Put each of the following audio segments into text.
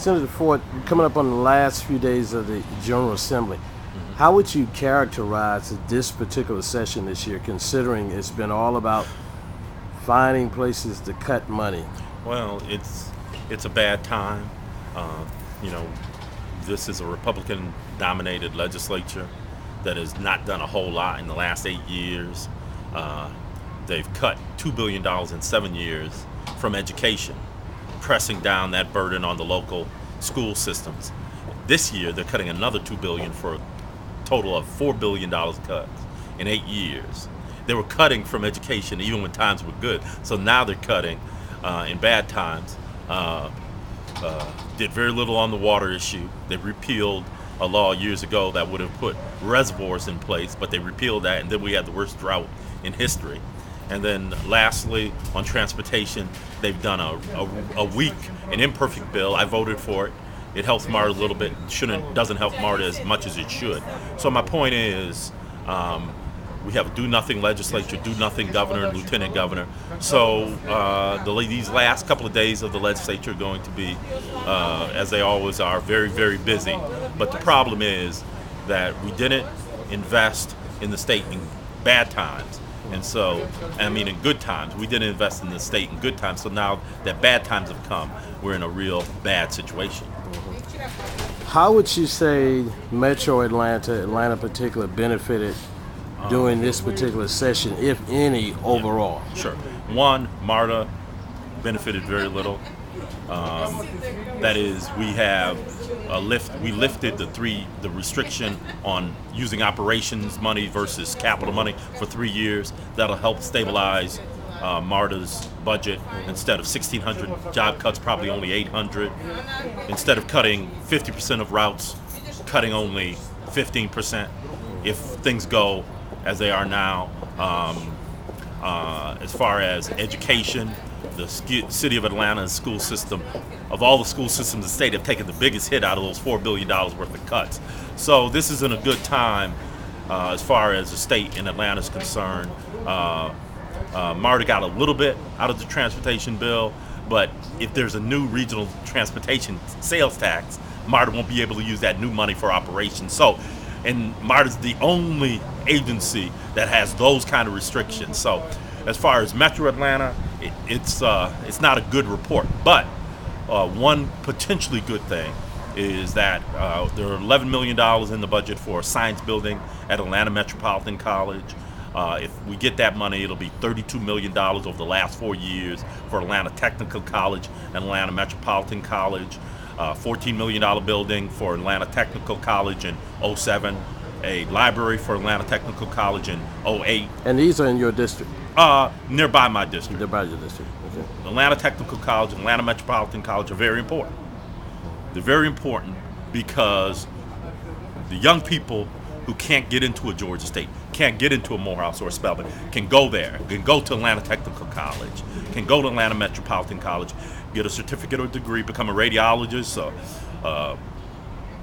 Senator Fort, coming up on the last few days of the General Assembly, how would you characterize this particular session this year, considering it's been all about finding places to cut money? Well, it's a bad time. Uh, you know, this is a Republican-dominated legislature that has not done a whole lot in the last 8 years. They've cut $2 billion in 7 years from education, pressing down that burden on the local school systems. This year, they're cutting another $2 billion for a total of $4 billion cuts in 8 years. They were cutting from education even when times were good, so now they're cutting in bad times. Did very little on the water issue. They repealed a law years ago that would have put reservoirs in place, but they repealed that, and then we had the worst drought in history. And then lastly, on transportation, they've done a weak and imperfect bill. I voted for it. It helps MARTA a little bit. Doesn't help MARTA as much as it should. So my point is, we have a do-nothing legislature, do-nothing governor and lieutenant governor. So these last couple of days of the legislature are going to be, as they always are, very, very busy. But the problem is that we didn't invest in the state in bad times. And so, in good times. We didn't invest in the state in good times. So now that bad times have come, we're in a real bad situation. How would you say Metro Atlanta in particular, benefited during this particular session, if any, overall? Yeah, sure. One, MARTA benefited very little. That is, we lifted the restriction on using operations money versus capital money for 3 years. That'll help stabilize MARTA's budget. Instead of 1,600 job cuts, probably only 800. Instead of cutting 50% of routes, cutting only 15% if things go as they are now. As far as education, the city of Atlanta's school system, of all the school systems in the state, have taken the biggest hit out of those $4 billion worth of cuts. So this isn't a good time as far as the state in Atlanta is concerned. MARTA got a little bit out of the transportation bill, but if there's a new regional transportation sales tax, MARTA won't be able to use that new money for operations. So, and MARTA's the only agency that has those kind of restrictions. So as far as Metro Atlanta, it's not a good report. But one potentially good thing is that there are $11 million in the budget for a science building at Atlanta Metropolitan College. If we get that money, it'll be $32 million over the last 4 years for Atlanta Technical College and Atlanta Metropolitan College. $14 million building for Atlanta Technical College in 2007, a library for Atlanta Technical College in 2008. And these are in your district? Nearby my district. Nearby your district, okay. Atlanta Technical College and Atlanta Metropolitan College are very important. They're very important because the young people who can't get into a Georgia State, can't get into a Morehouse or a Spelman, can go there, can go to Atlanta Technical College, can go to Atlanta Metropolitan College, get a certificate or degree, become a radiologist, a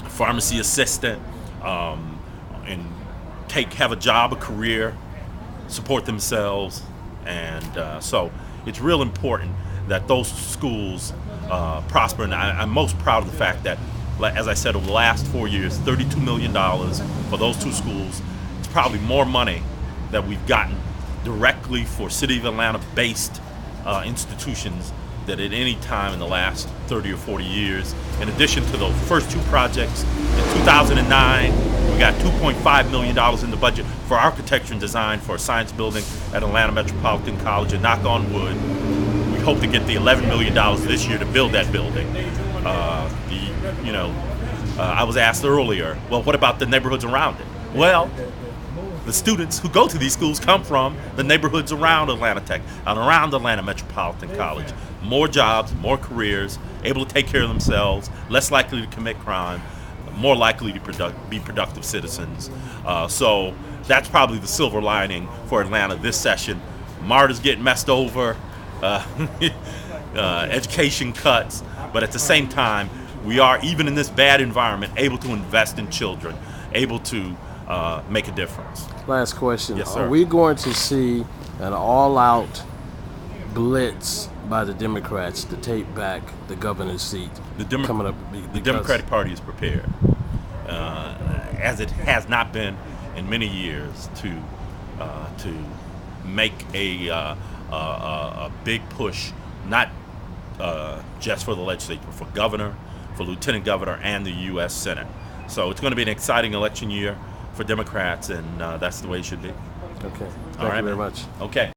pharmacy assistant, and have a job, a career, support themselves. And so it's real important that those schools prosper. And I'm most proud of the fact that, as I said, over the last 4 years, $32 million for those two schools. It's probably more money that we've gotten directly for City of Atlanta-based institutions than at any time in the last 30 or 40 years. In addition to those first two projects, in 2009, we got $2.5 million in the budget for architecture and design for a science building at Atlanta Metropolitan College, and knock on wood, we hope to get the $11 million this year to build that building. I was asked earlier, well, what about the neighborhoods around it? Well, the students who go to these schools come from the neighborhoods around Atlanta Tech and around Atlanta Metropolitan College. More jobs, more careers, able to take care of themselves, less likely to commit crime, more likely to be productive citizens. So that's probably the silver lining for Atlanta this session. MARTA's getting messed over, education cuts, but at the same time, we are, even in this bad environment, able to invest in children, able to make a difference. Last question. Yes, sir. Are we going to see an all-out blitz by the Democrats to take back the governor's seat coming up? The Democratic Party is prepared, as it has not been in many years, to make a big push, not just for the legislature, but for governor, for lieutenant governor, and the U.S. Senate. So it's going to be an exciting election year for Democrats, and that's the way it should be. Okay. Thank you very much. Okay.